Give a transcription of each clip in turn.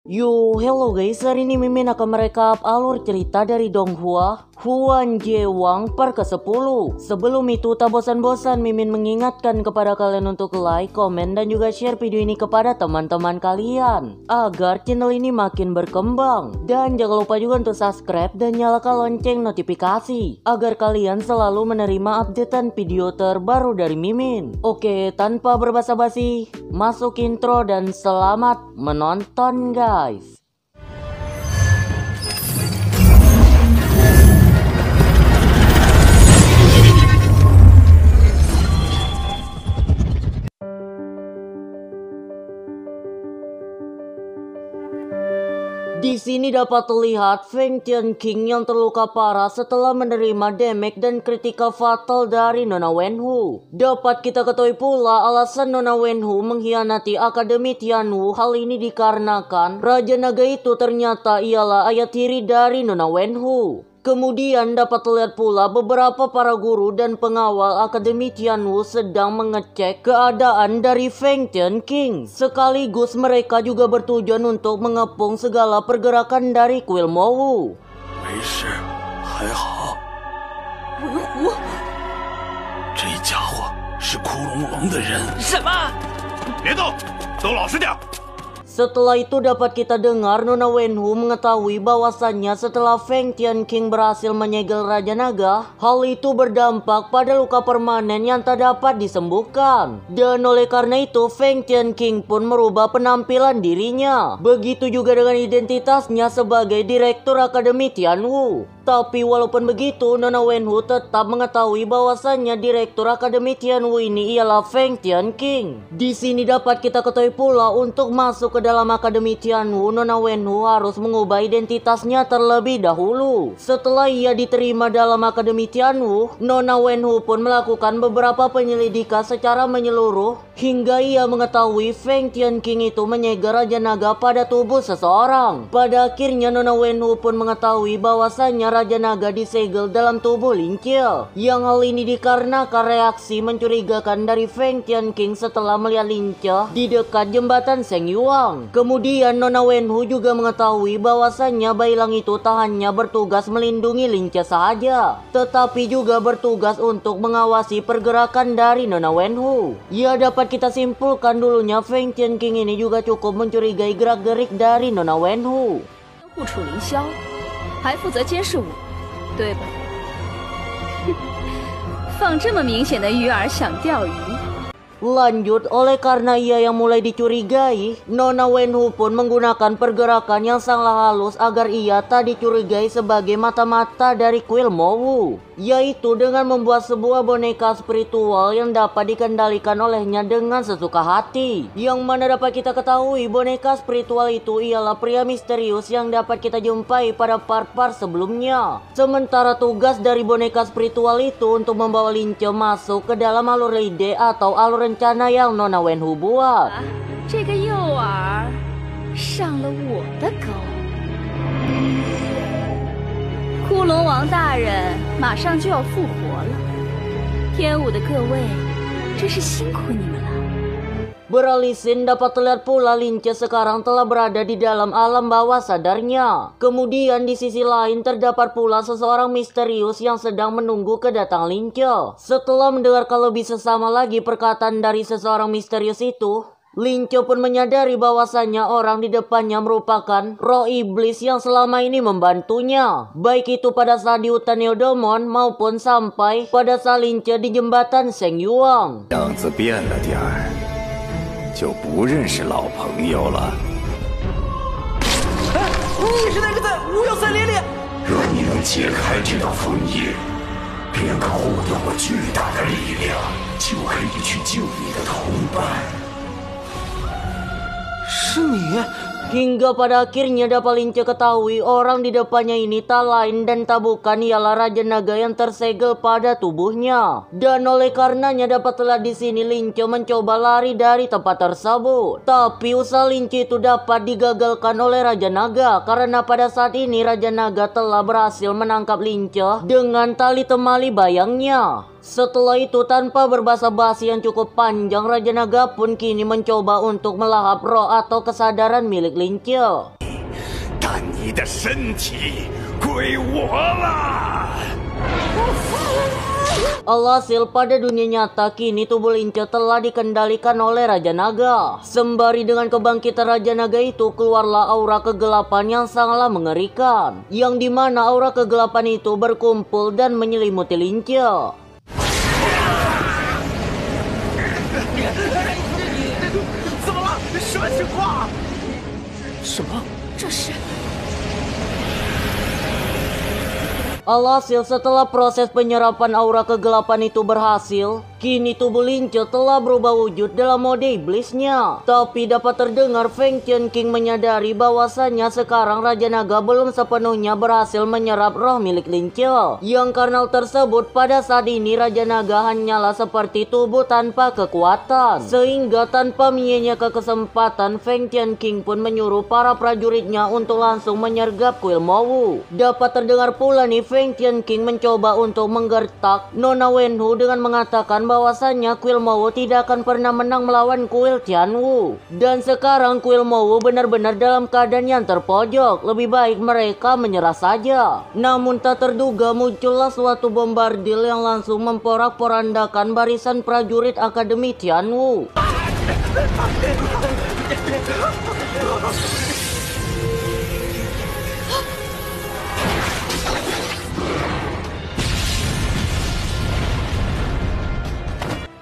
Hello guys, hari ini Mimin akan merekap alur cerita dari Donghua, Huan Jewang part ke-10. Sebelum itu, tak bosan-bosan Mimin mengingatkan kepada kalian untuk like, komen, dan juga share video ini kepada teman-teman kalian agar channel ini makin berkembang. Dan jangan lupa juga untuk subscribe dan nyalakan lonceng notifikasi agar kalian selalu menerima updatean video terbaru dari Mimin. Oke, tanpa berbasa-basi, masuk intro dan selamat menonton guys. Di sini dapat terlihat Feng Tianqing yang terluka parah setelah menerima damage dan critical fatal dari Nona Wenwu. Dapat kita ketahui pula alasan Nona Wenwu mengkhianati Akademi Tianwu. Hal ini dikarenakan Raja Naga itu ternyata ialah ayah tiri dari Nona Wenwu. Kemudian dapat terlihat pula beberapa para guru dan pengawal Akademi Tianwu sedang mengecek keadaan dari Feng Tianqing. Sekaligus mereka juga bertujuan untuk mengepung segala pergerakan dari kuil Mowu. Setelah itu dapat kita dengar Nona Wenwu mengetahui bahwasannya setelah Feng Tianqing berhasil menyegel Raja Naga, hal itu berdampak pada luka permanen yang tak dapat disembuhkan. Dan oleh karena itu Feng Tianqing pun merubah penampilan dirinya. Begitu juga dengan identitasnya sebagai Direktur Akademi Tianwu. Tapi walaupun begitu, Nona Wenwu tetap mengetahui bahwasannya Direktur Akademi Tianwu ini ialah Feng Tianqing. Di sini dapat kita ketahui pula untuk masuk ke dalam Akademi Tianwu, Nona Wenwu harus mengubah identitasnya terlebih dahulu. Setelah ia diterima dalam Akademi Tianwu, Nona Wenwu pun melakukan beberapa penyelidikan secara menyeluruh hingga ia mengetahui Feng Tianqing itu menyegel Raja Naga pada tubuh seseorang. Pada akhirnya Nona Wenwu pun mengetahui bahwasannya Raja Naga disegel dalam tubuh Lincil. Yang hal ini dikarenakan reaksi mencurigakan dari Feng Tianqing setelah melihat Lincil di dekat jembatan Seng Yuang. Kemudian Nona Wenwu juga mengetahui bahwasannya Bailang itu tak hanya bertugas melindungi Lincil saja, tetapi juga bertugas untuk mengawasi pergerakan dari Nona Wenwu. Ya, dapat kita simpulkan dulunya Feng Tianqing ini juga cukup mencurigai gerak-gerik dari Nona Wenwu. 还负责监视我，对吧？放这么明显的鱼饵想钓鱼。 Lanjut, oleh karena ia yang mulai dicurigai, Nona Wenwu pun menggunakan pergerakan yang sangat halus agar ia tak dicurigai sebagai mata-mata dari kuil Mowu, yaitu dengan membuat sebuah boneka spiritual yang dapat dikendalikan olehnya dengan sesuka hati. Yang mana dapat kita ketahui boneka spiritual itu ialah pria misterius yang dapat kita jumpai pada part-part sebelumnya. Sementara tugas dari boneka spiritual itu untuk membawa Lincil masuk ke dalam alur ide atau alur rencana yang Nona Wenwu buat. 这个诱饵上了我的钩。骷髅王大人马上就要复活了，天武的各位，真是辛苦你们了。 Beralih scene dapat terlihat pula Lincil sekarang telah berada di dalam alam bawah sadarnya. Kemudian di sisi lain terdapat pula seseorang misterius yang sedang menunggu kedatangan Lincil. Setelah mendengarkan lebih sesama lagi perkataan dari seseorang misterius itu, Lincil pun menyadari bahwasannya orang di depannya merupakan roh iblis yang selama ini membantunya. Baik itu pada saat di hutan Neodomon maupun sampai pada saat Lincil di jembatan Seng Yuang. 就不认识老朋友了。你是那个在无有森林里？若你能解开这道封印，便可获得我巨大的力量，就可以去救你的同伴。是你？ Hingga pada akhirnya dapat Lincil ketahui orang di depannya ini tak lain dan tak bukan ialah Raja Naga yang tersegel pada tubuhnya. Dan oleh karenanya dapat terlihat di sini Lincil mencoba lari dari tempat tersebut. Tapi usaha Lincil itu dapat digagalkan oleh Raja Naga karena pada saat ini Raja Naga telah berhasil menangkap Lincil dengan tali temali bayangnya. Setelah itu tanpa berbasa-basi yang cukup panjang, Raja Naga pun kini mencoba untuk melahap roh atau kesadaran milik Lince. 但你的身体归我了。 Alhasil pada dunia nyata kini tubuh Lince telah dikendalikan oleh Raja Naga. Sembari dengan kebangkitan Raja Naga itu keluarlah aura kegelapan yang sangatlah mengerikan, yang dimana aura kegelapan itu berkumpul dan menyelimuti Lince. 怎么了？什么情况？什么？这是 Alhasil setelah proses penyerapan aura kegelapan itu berhasil, kini tubuh Lince telah berubah wujud dalam mode iblisnya. Tapi dapat terdengar Feng Tian King menyadari bahwasannya sekarang Raja Naga belum sepenuhnya berhasil menyerap roh milik Lince. Yang karena tersebut pada saat ini Raja Naga hanyalah seperti tubuh tanpa kekuatan. Sehingga tanpa menyia-nyiakan kesempatan, Feng Tian King pun menyuruh para prajuritnya untuk langsung menyergap kuil Mowu. Dapat terdengar pula nih Feng Tian King mencoba untuk menggertak Nona Wenhu dengan mengatakan bahwasannya kuil Mowu tidak akan pernah menang melawan kuil Tianwu. Dan sekarang kuil Mowu benar-benar dalam keadaan yang terpojok. Lebih baik mereka menyerah saja. Namun tak terduga muncullah suatu bombardil yang langsung memporak-porandakan barisan prajurit Akademi Tianwu.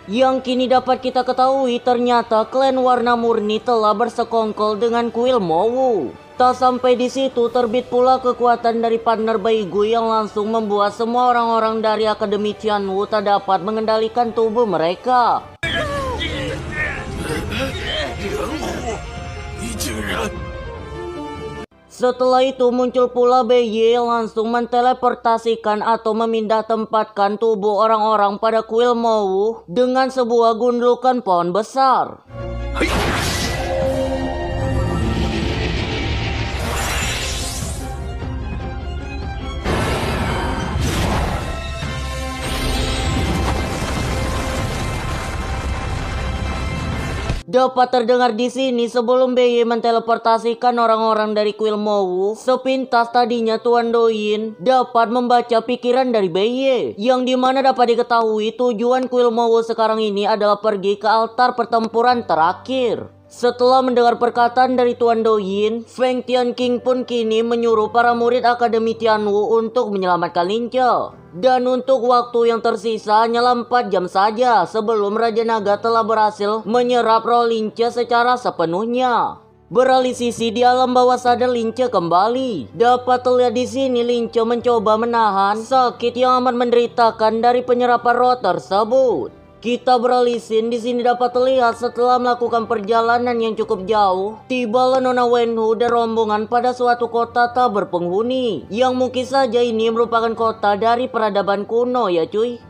Yang kini dapat kita ketahui ternyata klan Warna Murni telah bersekongkol dengan kuil Mowu. Tak sampai di situ, terbit pula kekuatan dari partner Bai Gui yang langsung membuat semua orang-orang dari Akademi Tianwu tak dapat mengendalikan tubuh mereka. Setelah itu muncul pula Beye yang langsung menteleportasikan atau memindah tempatkan tubuh orang-orang pada kuil Mowu dengan sebuah gundukan pohon besar. Dapat terdengar di sini sebelum Beye menteleportasikan orang-orang dari kuil Mowu, sepintas tadinya Tuan Doyin dapat membaca pikiran dari Beye, yang dimana dapat diketahui tujuan kuil Mowu sekarang ini adalah pergi ke altar pertempuran terakhir. Setelah mendengar perkataan dari Tuan Doyin, Feng Tian King pun kini menyuruh para murid Akademi Tianwu untuk menyelamatkan Lince. Dan untuk waktu yang tersisa hanyalah 4 jam saja sebelum Raja Naga telah berhasil menyerap roh Lince secara sepenuhnya. Beralih sisi di alam bawah sadar Lince kembali. Dapat terlihat di sini Lince mencoba menahan sakit yang amat menderitakan dari penyerapan roh tersebut. Kita beralih scene, di sini dapat terlihat setelah melakukan perjalanan yang cukup jauh, tibalah Nona Wenhu dan rombongan pada suatu kota tak berpenghuni, yang mungkin saja ini merupakan kota dari peradaban kuno ya cuy.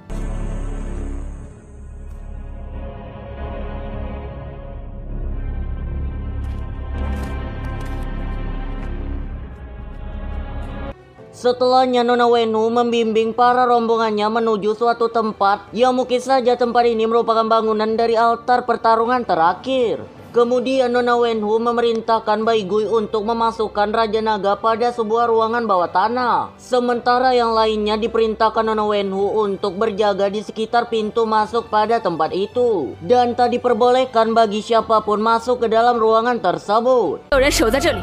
Setelahnya Nona Wenhu membimbing para rombongannya menuju suatu tempat yang mungkin saja tempat ini merupakan bangunan dari altar pertarungan terakhir. Kemudian Nona Wenhu memerintahkan Bai Gui untuk memasukkan Raja Naga pada sebuah ruangan bawah tanah. Sementara yang lainnya diperintahkan Nona Wenhu untuk berjaga di sekitar pintu masuk pada tempat itu. Dan tak diperbolehkan bagi siapapun masuk ke dalam ruangan tersebut. 有人守在这里，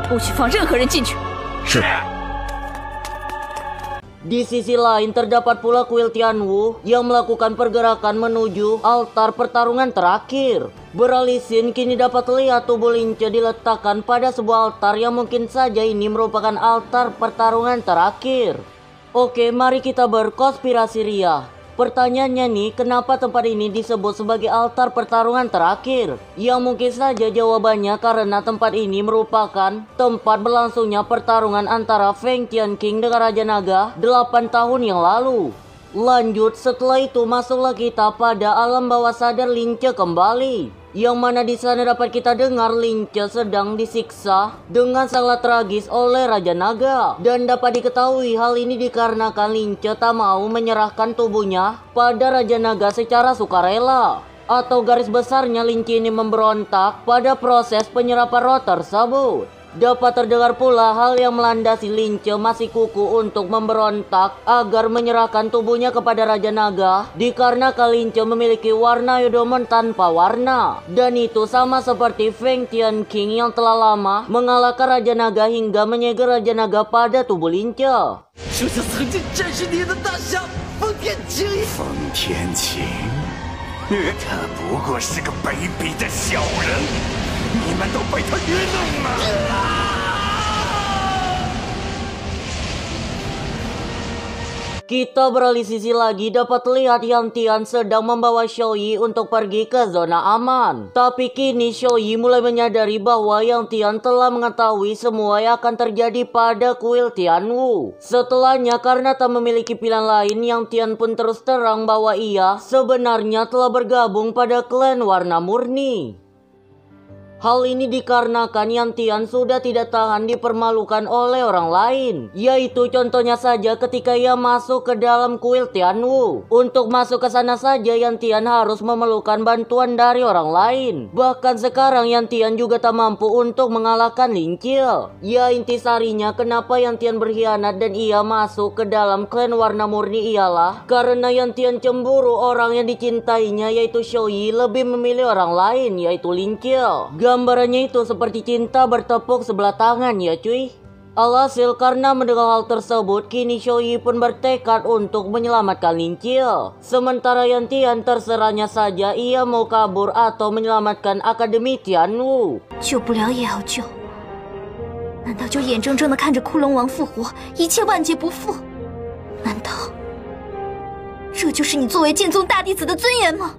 不许放任何人进去。是。 Di sisi lain terdapat pula kuil Tianwu yang melakukan pergerakan menuju altar pertarungan terakhir. Beralih scene, kini dapat terlihat tubuh Lince diletakkan pada sebuah altar yang mungkin saja ini merupakan altar pertarungan terakhir. Oke, mari kita berkonspirasi ria. Pertanyaannya nih, kenapa tempat ini disebut sebagai altar pertarungan terakhir? Yang mungkin saja jawabannya karena tempat ini merupakan tempat berlangsungnya pertarungan antara Feng Tian King dengan Raja Naga 8 tahun yang lalu. Lanjut, setelah itu masuklah kita pada alam bawah sadar Lince kembali. Yang mana di sana dapat kita dengar Lince sedang disiksa dengan sangat tragis oleh Raja Naga. Dan dapat diketahui hal ini dikarenakan Lince tak mau menyerahkan tubuhnya pada Raja Naga secara sukarela. Atau garis besarnya Lince ini memberontak pada proses penyerapan roh tersebut. Dapat terdengar pula hal yang melandasi Lince masih kuku untuk memberontak agar menyerahkan tubuhnya kepada Raja Naga dikarenakan Lince memiliki warna Yodomon tanpa warna. Dan itu sama seperti Feng Tian King yang telah lama mengalahkan Raja Naga hingga menyegel Raja Naga pada tubuh Lince. 这就曾经战是你的大将风天晴。风天晴，他不过是个卑鄙的小人，你们都被他愚弄了。 Kita beralih sisi lagi dapat lihat Yang Tian sedang membawa Xiaoyi untuk pergi ke zona aman. Tapi kini Xiaoyi mulai menyadari bahwa Yang Tian telah mengetahui semua yang akan terjadi pada kuil Tianwu. Setelahnya karena tak memiliki pilihan lain, Yang Tian pun terus terang bahwa ia sebenarnya telah bergabung pada klan Warna Murni. Hal ini dikarenakan Yang Tian sudah tidak tahan dipermalukan oleh orang lain. Yaitu contohnya saja ketika ia masuk ke dalam kuil Tianwu. Untuk masuk ke sana saja Yang Tian harus memerlukan bantuan dari orang lain. Bahkan sekarang Yang Tian juga tak mampu untuk mengalahkan Lin Qiu. Ya intisarinya kenapa Yang Tian berkhianat dan ia masuk ke dalam klan Warna Murni ialah karena Yang Tian cemburu orang yang dicintainya yaitu Xiaoyi lebih memilih orang lain yaitu Lin Qiu. Gambarannya itu seperti cinta bertepuk sebelah tangan ya cuy. Alhasil karena mendengar hal tersebut, kini Xiaoyi pun bertekad untuk menyelamatkan Lin Qiu. Sementara Yang Tian terserahnya saja ia mau kabur atau menyelamatkan Akademi Tianwu. 救不了也要救，难道就眼睁睁地看着骷髅王复活，一切万劫不复？难道这就是你作为剑宗大弟子的尊严吗？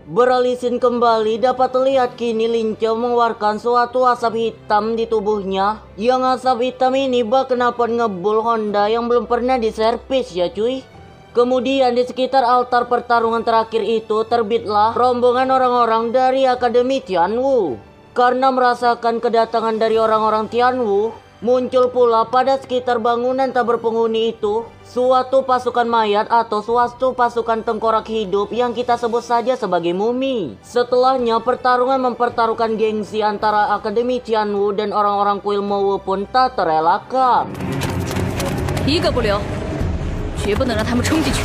Beralih scene kembali dapat terlihat kini Lin Qiu mengeluarkan suatu asap hitam di tubuhnya. Yang asap hitam ini bak knalpot ngebul Honda yang belum pernah diservis ya cuy. Kemudian di sekitar altar pertarungan terakhir itu terbitlah rombongan orang-orang dari Akademi Tianwu. Karena merasakan kedatangan dari orang-orang Tianwu, muncul pula pada sekitar bangunan tak berpenghuni itu suatu pasukan mayat atau suatu pasukan tengkorak hidup yang kita sebut saja sebagai mumi. Setelahnya pertarungan mempertaruhkan gengsi antara Akademi Tianwu dan orang-orang kuil Mowu pun tak terelakkan. 一个不留，绝不能让他们冲进去。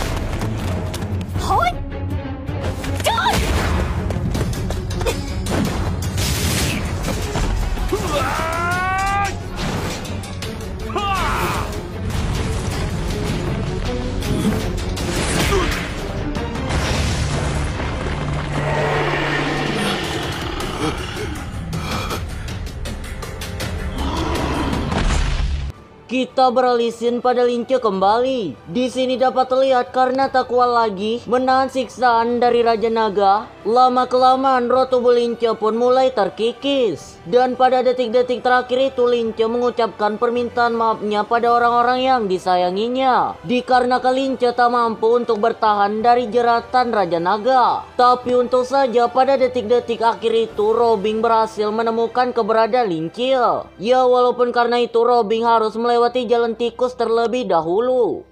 好，战！ Kita beralih scene pada Lin Qiu kembali. Di sini dapat terlihat karena tak kuat lagi menahan siksaan dari Raja Naga, lama-kelamaan roh tubuh Lin Qiu pun mulai terkikis. Dan pada detik-detik terakhir itu Lin Qiu mengucapkan permintaan maafnya pada orang-orang yang disayanginya. Dikarenakan Lin Qiu tak mampu untuk bertahan dari jeratan Raja Naga. Tapi untung saja pada detik-detik akhir itu Robin berhasil menemukan keberadaan Lin Qiu. Ya walaupun karena itu Robin harus melewati jalan tikus terlebih dahulu.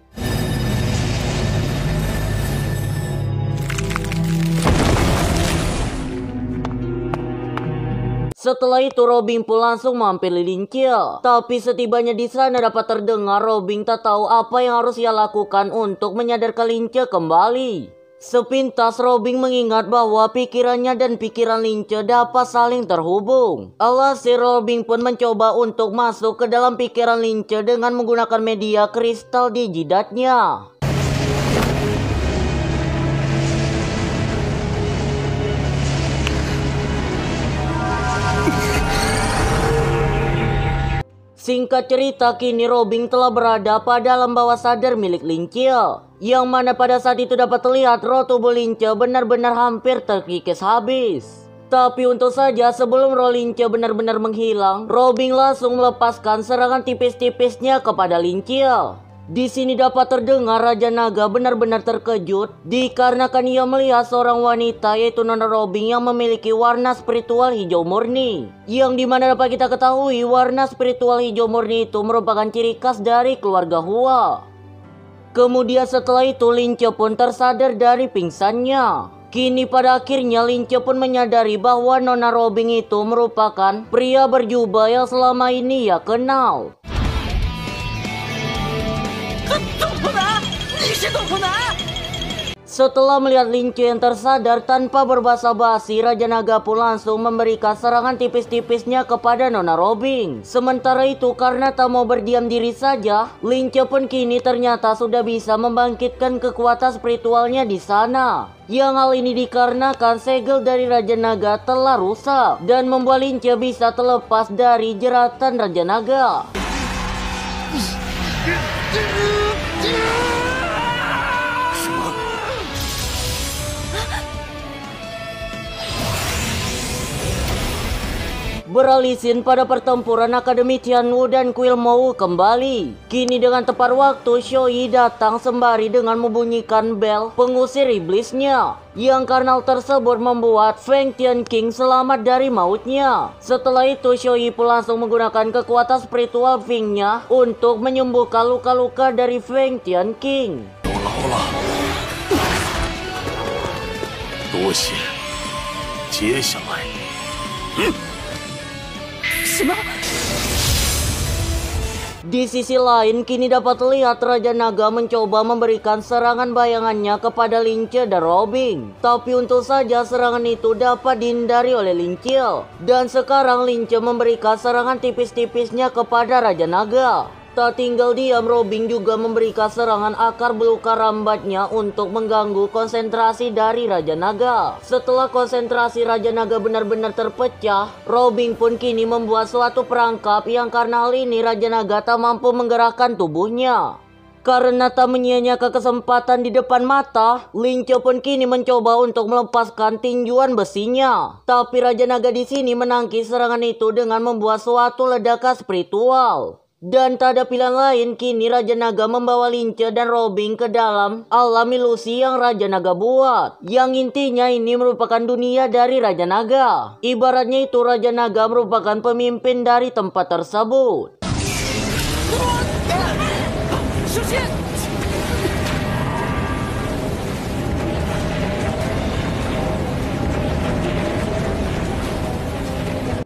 Setelah itu Robin pun langsung mampir Lin Qiu. Tapi setibanya di sana dapat terdengar Robin tak tahu apa yang harus ia lakukan untuk menyadarkan Lin Qiu kembali. Sepintas Robin mengingat bahwa pikirannya dan pikiran Lin Qiu dapat saling terhubung. Alhasil Robin pun mencoba untuk masuk ke dalam pikiran Lin Qiu dengan menggunakan media kristal di jidatnya. Singkat cerita, kini Robin telah berada pada alam bawah sadar milik Lin Qiu. Yang mana pada saat itu dapat terlihat roh tubuh Lin Qiu benar-benar hampir terkikis habis. Tapi untung saja sebelum roh Lin Qiu benar-benar menghilang, Robin langsung melepaskan serangan tipis-tipisnya kepada Lin Qiu. Di sini dapat terdengar Raja Naga benar-benar terkejut dikarenakan ia melihat seorang wanita yaitu Nona Robin yang memiliki warna spiritual hijau murni. Yang dimana dapat kita ketahui warna spiritual hijau murni itu merupakan ciri khas dari keluarga Hua. Kemudian setelah itu Lince pun tersadar dari pingsannya. Kini pada akhirnya Lince pun menyadari bahwa Nona Robin itu merupakan pria berjubah yang selama ini ia kenal. Setelah melihat Lince yang tersadar, tanpa berbasa-basi Raja Naga pun langsung memberikan serangan tipis-tipisnya kepada Nona Robin. Sementara itu karena tak mau berdiam diri saja, Lince pun kini ternyata sudah bisa membangkitkan kekuatan spiritualnya di sana. Yang hal ini dikarenakan segel dari Raja Naga telah rusak dan membuat Lince bisa terlepas dari jeratan Raja Naga. Beralih scene pada pertempuran Akademi Tianwu dan Kuil Mou kembali. Kini dengan tepat waktu Xiaoyi datang sembari dengan membunyikan bel pengusir iblisnya. Yang karena tersebut membuat Feng Tian King selamat dari mautnya. Setelah itu Xiaoyi pun langsung menggunakan kekuatan spiritual Feng-nya untuk menyembuhkan luka-luka dari Feng Tian King. Di sisi lain, kini dapat terlihat Raja Naga mencoba memberikan serangan bayangannya kepada Lince dan Robin. Tapi untung saja serangan itu dapat dihindari oleh Lince. Dan sekarang Lince memberikan serangan tipis-tipisnya kepada Raja Naga. Tak tinggal diam, Robin juga memberikan serangan akar beluka rambatnya untuk mengganggu konsentrasi dari Raja Naga. Setelah konsentrasi Raja Naga benar-benar terpecah, Robin pun kini membuat suatu perangkap yang karena hal ini Raja Naga tak mampu menggerakkan tubuhnya. Karena tak menyia-nyiakan kesempatan di depan mata, Lince pun kini mencoba untuk melepaskan tinjuan besinya. Tapi Raja Naga di sini menangkis serangan itu dengan membuat suatu ledakan spiritual. Dan tak ada pilihan lain, kini Raja Naga membawa Lince dan Robin ke dalam alam ilusi yang Raja Naga buat. Yang intinya ini merupakan dunia dari Raja Naga. Ibaratnya itu Raja Naga merupakan pemimpin dari tempat tersebut.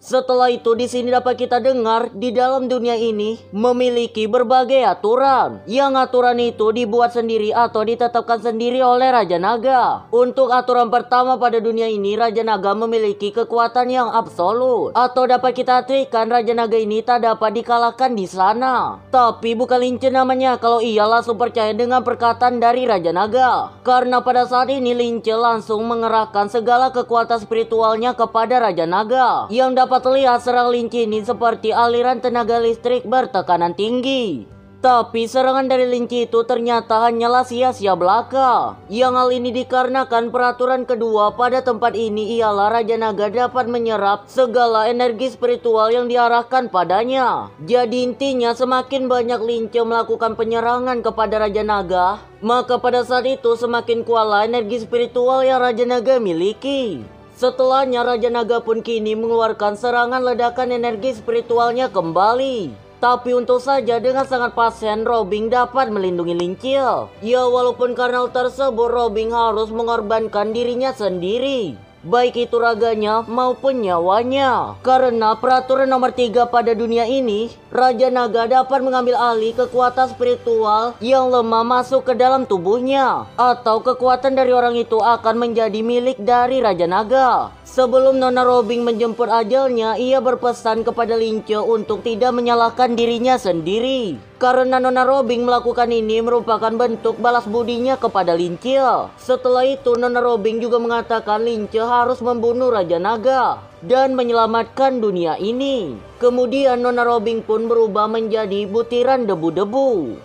Setelah itu di sini dapat kita dengar di dalam dunia ini memiliki berbagai aturan. Yang aturan itu dibuat sendiri atau ditetapkan sendiri oleh Raja Naga. Untuk aturan pertama pada dunia ini, Raja Naga memiliki kekuatan yang absolut. Atau dapat kita artikan Raja Naga ini tak dapat dikalahkan di sana. Tapi bukan Lince namanya kalau ia langsung percaya dengan perkataan dari Raja Naga. Karena pada saat ini Lince langsung mengerahkan segala kekuatan spiritualnya kepada Raja Naga. Yang dapat terlihat serang Lince ini seperti aliran tenaga listrik bertekanan tinggi. Tapi serangan dari Lince itu ternyata hanyalah sia-sia belaka. Yang hal ini dikarenakan peraturan kedua pada tempat ini ialah Raja Naga dapat menyerap segala energi spiritual yang diarahkan padanya. Jadi intinya semakin banyak Lince melakukan penyerangan kepada Raja Naga, maka pada saat itu semakin kuatlah energi spiritual yang Raja Naga miliki. Setelahnya Raja Naga pun kini mengeluarkan serangan ledakan energi spiritualnya kembali. Tapi untung saja dengan sangat pasien Robin dapat melindungi Lince. Ya walaupun karena hal tersebut Robin harus mengorbankan dirinya sendiri, baik itu raganya maupun nyawanya. Karena peraturan nomor 3 pada dunia ini, Raja Naga dapat mengambil alih kekuatan spiritual yang lemah masuk ke dalam tubuhnya, atau kekuatan dari orang itu akan menjadi milik dari Raja Naga. Sebelum Nona Robin menjemput ajalnya, ia berpesan kepada Lince untuk tidak menyalahkan dirinya sendiri. Karena Nona Robin melakukan ini merupakan bentuk balas budinya kepada Lince. Setelah itu Nona Robin juga mengatakan Lince harus membunuh Raja Naga dan menyelamatkan dunia ini. Kemudian Nona Robin pun berubah menjadi butiran debu-debu.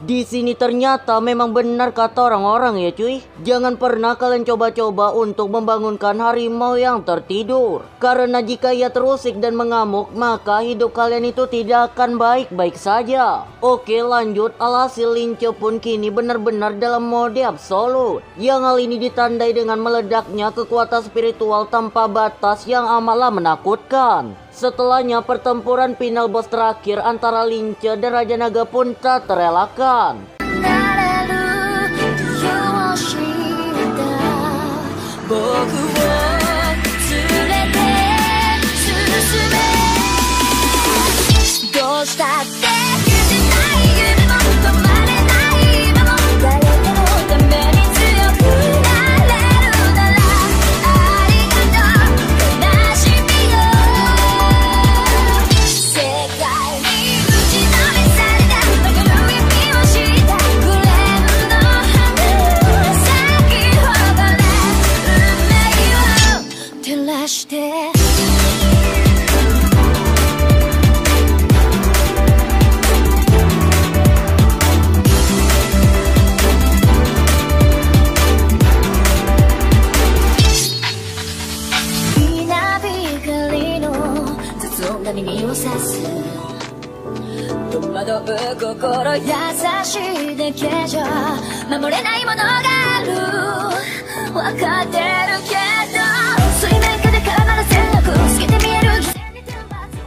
Di sini ternyata memang benar kata orang-orang ya cuy. Jangan pernah kalian coba-coba untuk membangunkan harimau yang tertidur. Karena jika ia terusik dan mengamuk, maka hidup kalian itu tidak akan baik-baik saja. Oke lanjut, alhasil Lince pun kini benar-benar dalam mode absolut. Yang hal ini ditandai dengan meledaknya kekuatan spiritual tanpa batas yang amatlah menakutkan. Setelahnya pertempuran final boss terakhir antara Lince dan Raja Naga pun tak terelakkan.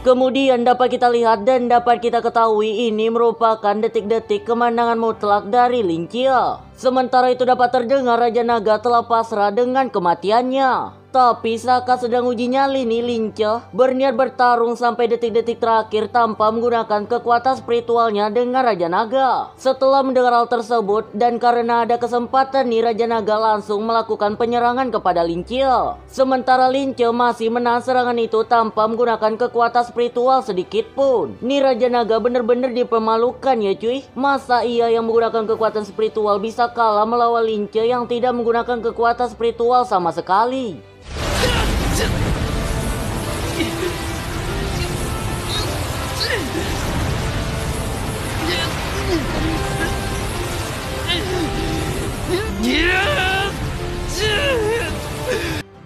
Kemudian dapat kita lihat dan dapat kita ketahui ini merupakan detik-detik kemenangan mutlak dari Lince. Sementara itu dapat terdengar Raja Naga telah pasrah dengan kematiannya. Tapi saat sedang uji nyali nih, Lince berniat bertarung sampai detik-detik terakhir tanpa menggunakan kekuatan spiritualnya dengan Raja Naga. Setelah mendengar hal tersebut dan karena ada kesempatan nih, Raja Naga langsung melakukan penyerangan kepada Lince. Sementara Lince masih menahan serangan itu tanpa menggunakan kekuatan spiritual sedikit pun. Nih Raja Naga bener-bener dipermalukan ya cuy. Masa ia yang menggunakan kekuatan spiritual bisa kalah melawan Lince yang tidak menggunakan kekuatan spiritual sama sekali.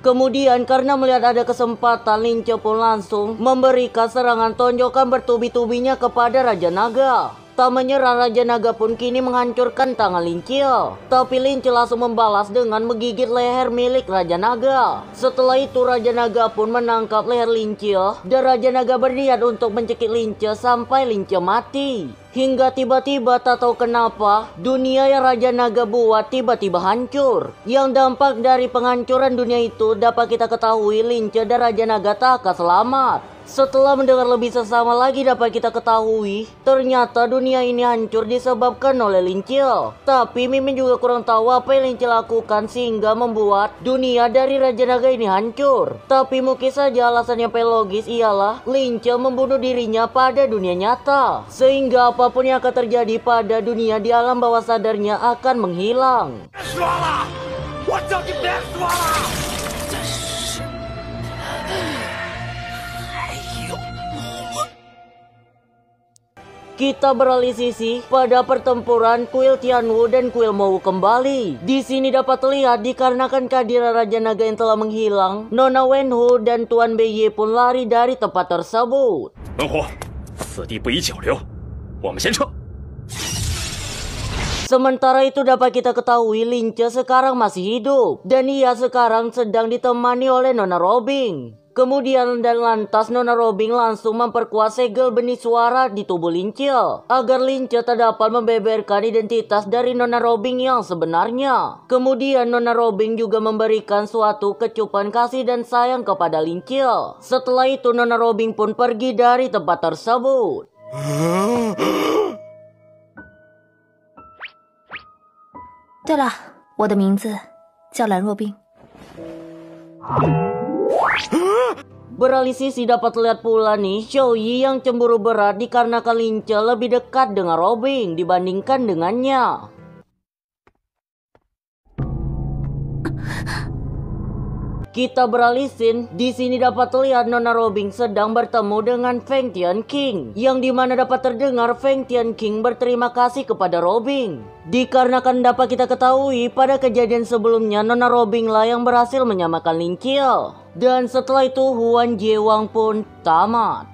Kemudian karena melihat ada kesempatan, Lince pun langsung memberikan serangan tonjokan bertubi-tubinya kepada Raja Naga. Tak menyerah, Raja Naga pun kini menghancurkan tangan Lince. Tapi Lince langsung membalas dengan menggigit leher milik Raja Naga. Setelah itu Raja Naga pun menangkap leher Lince dan Raja Naga berniat untuk mencekik Lince sampai Lince mati. Hingga tiba-tiba tak tahu kenapa dunia yang Raja Naga buat tiba-tiba hancur. Yang dampak dari penghancuran dunia itu dapat kita ketahui Lince dan Raja Naga tak akan selamat. Setelah mendengar lebih sesama lagi dapat kita ketahui ternyata dunia ini hancur disebabkan oleh Lince. Tapi Mimin juga kurang tahu apa yang Lince lakukan sehingga membuat dunia dari Raja Naga ini hancur. Tapi mungkin saja alasan yang paling logis ialah Lince membunuh dirinya pada dunia nyata, sehingga apapun yang akan terjadi pada dunia di alam bawah sadarnya akan menghilang. Kita beralih sisi pada pertempuran kuil Tianwu dan kuil Mou kembali. Di sini dapat terlihat dikarenakan kehadiran Raja Naga yang telah menghilang, Nona Wenhu dan Tuan Beiye pun lari dari tempat tersebut. Sementara itu dapat kita ketahui Lince sekarang masih hidup dan ia sekarang sedang ditemani oleh Nona Robing. Kemudian dan lantas Nona Robing langsung memperkuat segel benih suara di tubuh Lince agar Lince tak dapat membeberkan identitas dari Nona Robing yang sebenarnya. Kemudian Nona Robing juga memberikan suatu kecupan kasih dan sayang kepada Lince. Setelah itu Nona Robing pun pergi dari tempat tersebut. 对了，我的名字叫兰若冰。 Beralih sisi dapat lihat pula nih Xiaoyi yang cemburu berat dikarenakan Lince lebih dekat dengan Robing dibandingkan dengannya. Kita beralih scene. Di sini dapat terlihat Nona Robin sedang bertemu dengan Feng Tian King, yang dimana dapat terdengar Feng Tian King berterima kasih kepada Robin. Dikarenakan dapat kita ketahui pada kejadian sebelumnya Nona Robin lah yang berhasil menyamakan Lin Qiao. Dan setelah itu Huan Jiewang pun tamat.